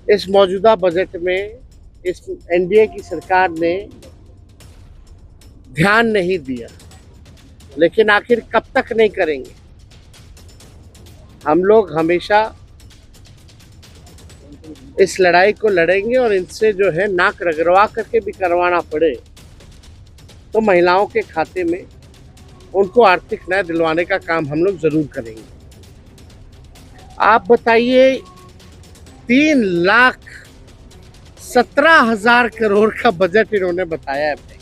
इस मौजूदा बजट में इस एनडीए की सरकार ने ध्यान नहीं दिया, लेकिन आखिर कब तक नहीं करेंगे। हम लोग हमेशा इस लड़ाई को लड़ेंगे और इनसे जो है नाक रगड़वा करके भी करवाना पड़े तो महिलाओं के खाते में उनको आर्थिक न्याय दिलवाने का काम हम लोग जरूर करेंगे। आप बताइए, 3,17,000 करोड़ का बजट इन्होंने बताया है भाई।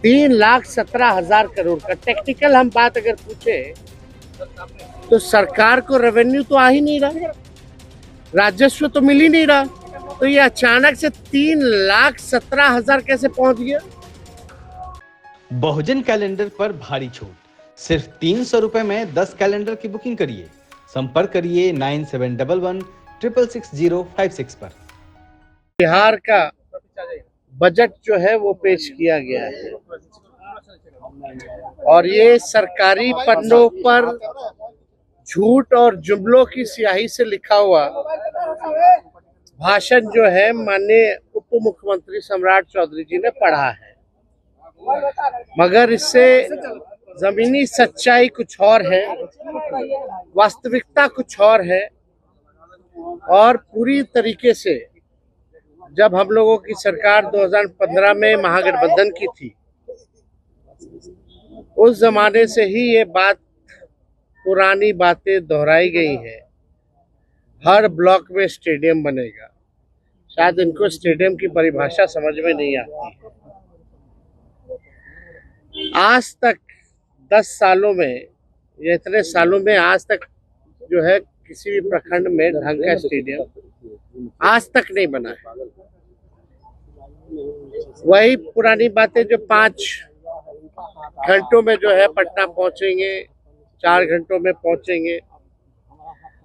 3,17,000 करोड़ का टेक्निकल हम बात अगर पूछे तो सरकार को रेवेन्यू तो आ ही नहीं रहा, राजस्व तो मिल ही नहीं रहा, तो ये अचानक से 3,17,000 कैसे पहुंच गया। बहुजन कैलेंडर पर भारी छूट, सिर्फ 300 रुपए में 10 कैलेंडर की बुकिंग करिए। संपर्क करिए 9711666056 पर। बिहार का बजट जो है वो पेश किया गया है और ये सरकारी पन्नों पर झूठ और जुमलों की स्याही से लिखा हुआ भाषण जो है माननीय उप मुख्यमंत्री सम्राट चौधरी जी ने पढ़ा है, मगर इससे जमीनी सच्चाई कुछ और है, वास्तविकता कुछ और है। और पूरी तरीके से जब हम लोगों की सरकार 2015 में महागठबंधन की थी, उस जमाने से ही ये बात पुरानी बातें दोहराई गई है। हर ब्लॉक में स्टेडियम बनेगा। शायद इनको स्टेडियम की परिभाषा समझ में नहीं आती है। आज तक 10 सालों में या इतने सालों में आज तक जो है किसी भी प्रखंड में ढंग का स्टेडियम आज तक नहीं बना है। वही पुरानी बातें जो 5 घंटों में जो है पटना पहुंचेंगे, 4 घंटों में पहुंचेंगे,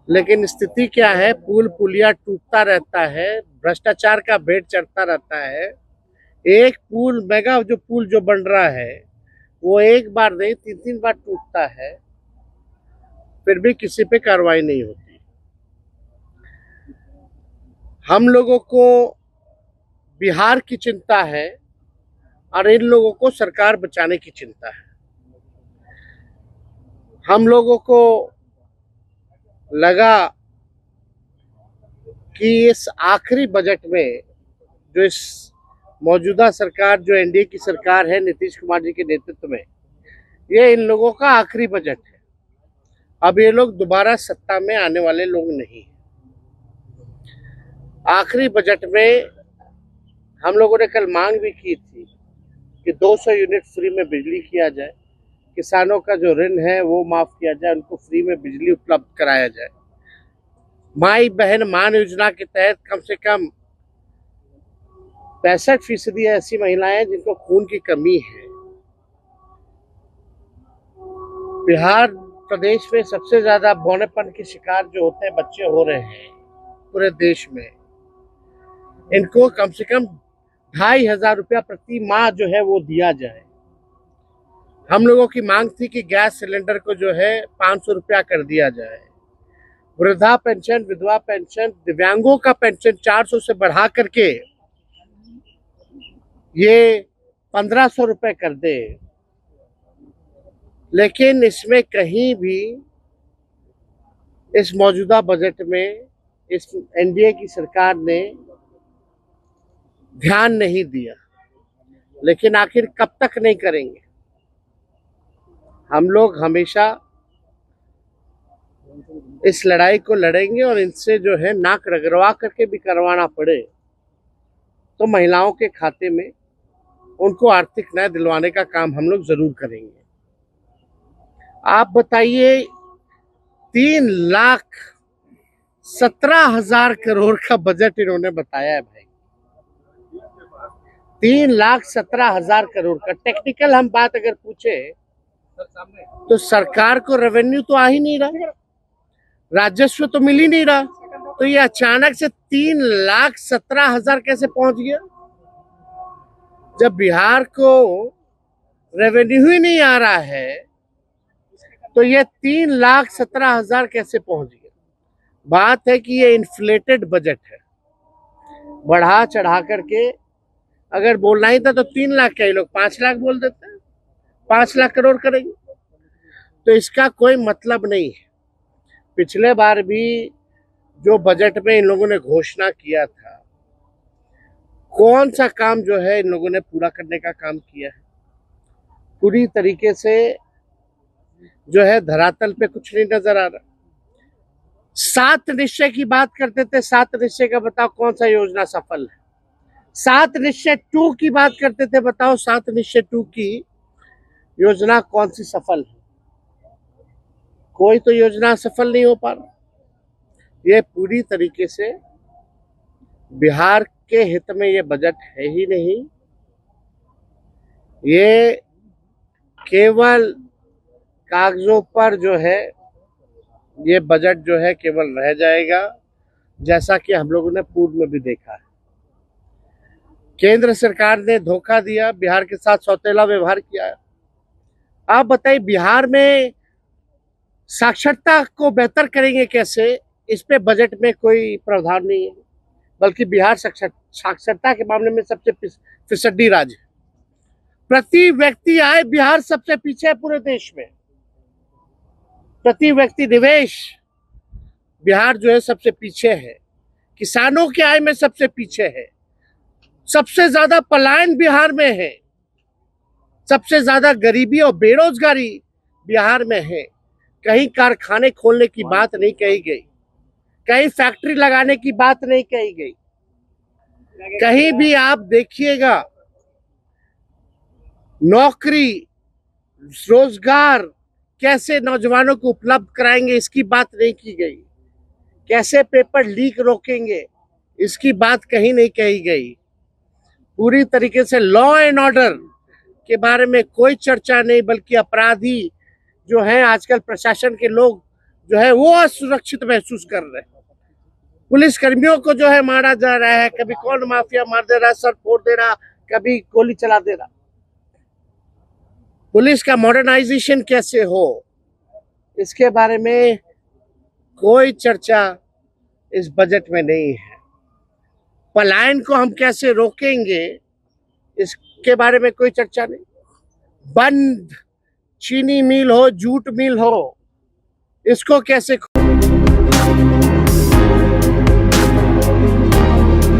लेकिन स्थिति क्या है, पुल पुलिया टूटता रहता है, भ्रष्टाचार का भेंट चढ़ता रहता है। एक पुल मेगा जो पुल जो बन रहा है वो एक बार नहीं 3-3 बार टूटता है, फिर भी किसी पे कार्रवाई नहीं होती। हम लोगों को बिहार की चिंता है और इन लोगों को सरकार बचाने की चिंता है। हम लोगों को लगा कि इस आखिरी बजट में जो इस मौजूदा सरकार जो एनडीए की सरकार है नीतीश कुमार जी के नेतृत्व में, ये इन लोगों का आखिरी बजट है। अब ये लोग दोबारा सत्ता में आने वाले लोग नहीं। आखिरी बजट में हम लोगों ने कल मांग भी की थी कि 200 यूनिट फ्री में बिजली किया जाए, किसानों का जो ऋण है वो माफ किया जाए, उनको फ्री में बिजली उपलब्ध कराया जाए। माई बहन मान योजना के तहत कम से कम 65% ऐसी महिलाएं जिनको खून की कमी है। बिहार प्रदेश में सबसे ज्यादा बौनेपन के शिकार जो होते हैं बच्चे हो रहे हैं पूरे देश में। इनको कम से कम 2,500 रुपया प्रति माह जो है वो दिया जाए। हम लोगों की मांग थी कि गैस सिलेंडर को जो है 500 रुपया कर दिया जाए। वृद्धा पेंशन, विधवा पेंशन, दिव्यांगों का पेंशन 400 से बढ़ा करके ये 1,500 रुपए कर दे। लेकिन इसमें कहीं भी इस मौजूदा बजट में इस एनडीए की सरकार ने ध्यान नहीं दिया, लेकिन आखिर कब तक नहीं करेंगे। हम लोग हमेशा इस लड़ाई को लड़ेंगे और इनसे जो है नाक रगड़वा करके भी करवाना पड़े तो महिलाओं के खाते में उनको आर्थिक न्याय दिलवाने का काम हम लोग जरूर करेंगे। आप बताइए, 3,17,000 करोड़ का बजट इन्होंने बताया है भाई। 3,17,000 करोड़ का टेक्निकल हम बात अगर पूछे तो सरकार को रेवेन्यू तो आ ही नहीं रहा, राजस्व तो मिल ही नहीं रहा, तो ये अचानक से 3,17,000 कैसे पहुंच गया। जब बिहार को रेवेन्यू ही नहीं आ रहा है तो ये 3,17,000 कैसे पहुंच गया। बात है कि ये इन्फ्लेटेड बजट है, बढ़ा चढ़ा करके। अगर बोलना ही था तो 3 लाख का, ये लोग 5 लाख बोल देते हैं, 5 लाख करोड़ करेंगे, तो इसका कोई मतलब नहीं है। पिछले बार भी जो बजट में इन लोगों ने घोषणा किया था, कौन सा काम जो है इन लोगों ने पूरा करने का काम किया है? पूरी तरीके से जो है धरातल पे कुछ नहीं नजर आ रहा। 7 निश्चय की बात करते थे, 7 निश्चय का बताओ कौन सा योजना सफल है? 7 निश्चय 2 की बात करते थे, बताओ 7 निश्चय 2 की योजना कौन सी सफल है? कोई तो योजना सफल नहीं हो पा रहा। ये पूरी तरीके से बिहार के हित में ये बजट है ही नहीं। ये केवल कागजों पर जो है ये बजट जो है केवल रह जाएगा, जैसा कि हम लोगों ने पूर्व में भी देखा है। केंद्र सरकार ने धोखा दिया, बिहार के साथ सौतेला व्यवहार किया। आप बताइए, बिहार में साक्षरता को बेहतर करेंगे कैसे? इस पे बजट में कोई प्रावधान नहीं है, बल्कि बिहार साक्षरता के मामले में सबसे फिसड्डी राज्य है। प्रति व्यक्ति आय बिहार सबसे पीछे है पूरे देश में। प्रति व्यक्ति निवेश बिहार जो है सबसे पीछे है। किसानों की आय में सबसे पीछे है। सबसे ज्यादा पलायन बिहार में है। सबसे ज्यादा गरीबी और बेरोजगारी बिहार में है। कहीं कारखाने खोलने की बात नहीं कही गई, कहीं फैक्ट्री लगाने की बात नहीं कही गई। कहीं भी आप देखिएगा नौकरी, रोजगार कैसे नौजवानों को उपलब्ध कराएंगे इसकी बात नहीं की गई। कैसे पेपर लीक रोकेंगे इसकी बात कहीं नहीं कही गई। पूरी तरीके से लॉ एंड ऑर्डर के बारे में कोई चर्चा नहीं, बल्कि अपराधी जो है आजकल प्रशासन के लोग जो है वो असुरक्षित महसूस कर रहे हैं। पुलिस कर्मियों को जो है मारा जा रहा है, कभी कौन माफिया मार दे रहा है, सर फोड़ दे रहा, कभी गोली चला दे रहा। पुलिस का मॉडर्नाइजेशन कैसे हो इसके बारे में कोई चर्चा इस बजट में नहीं है। पलायन को हम कैसे रोकेंगे इसके बारे में कोई चर्चा नहीं। बंद चीनी मिल हो, जूट मिल हो, इसको कैसे